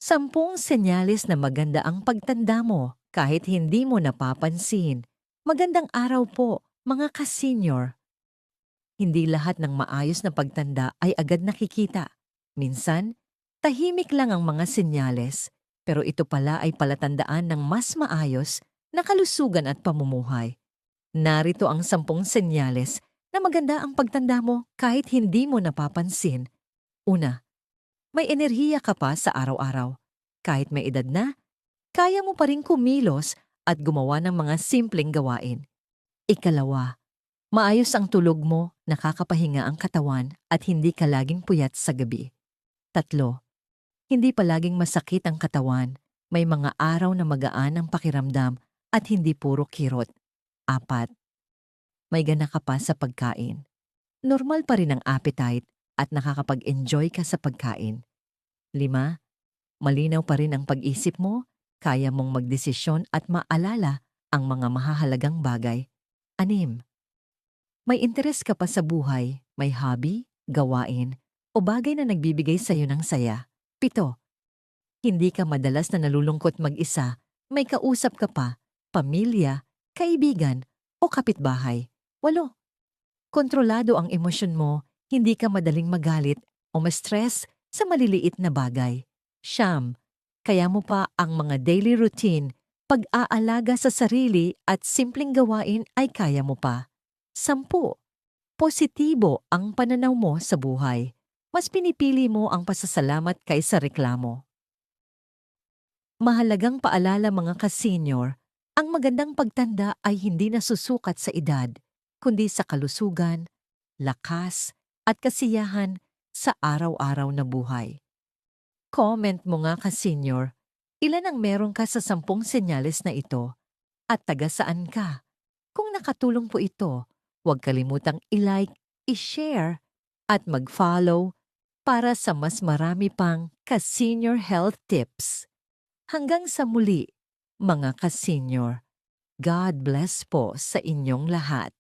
10 senyales na maganda ang pagtanda mo kahit hindi mo napapansin. Magandang araw po, mga ka-senior. Hindi lahat ng maayos na pagtanda ay agad nakikita. Minsan, tahimik lang ang mga senyales, pero ito pala ay palatandaan ng mas maayos na kalusugan at pamumuhay. Narito ang 10 senyales na maganda ang pagtanda mo kahit hindi mo napapansin. Una, may enerhiya ka pa sa araw-araw. Kahit may edad na, kaya mo pa rin kumilos at gumawa ng mga simpleng gawain. Ikalawa, maayos ang tulog mo, nakakapahinga ang katawan at hindi ka laging puyat sa gabi. Tatlo, hindi palaging masakit ang katawan, may mga araw na magaan ang pakiramdam at hindi puro kirot. Apat, may gana ka pa sa pagkain. Normal pa rin ang appetite at nakakapag-enjoy ka sa pagkain. 5, malinaw pa rin ang pag-isip mo, kaya mong magdesisyon at maalala ang mga mahahalagang bagay. 6, may interes ka pa sa buhay, may hobby, gawain, o bagay na nagbibigay sa'yo ng saya. 7, hindi ka madalas na nalulungkot mag-isa, may kausap ka pa, pamilya, kaibigan, o kapitbahay. 8, kontrolado ang emosyon mo, hindi ka madaling magalit o ma-stress sa maliliit na bagay. 9, kaya mo pa ang mga daily routine, pag-aalaga sa sarili at simpleng gawain ay kaya mo pa. 10, positibo ang pananaw mo sa buhay. Mas pinipili mo ang pasasalamat kaysa reklamo. Mahalagang paalala mga ka-senior, ang magandang pagtanda ay hindi nasusukat sa edad, kundi sa kalusugan, lakas, at kasiyahan sa araw-araw na buhay. Comment mo nga ka-senior, ilan ang meron ka sa 10 senyales na ito at taga saan ka? Kung nakatulong po ito, huwag kalimutang i-like, i-share, at mag-follow para sa mas marami pang ka-senior health tips. Hanggang sa muli, mga ka-senior. God bless po sa inyong lahat.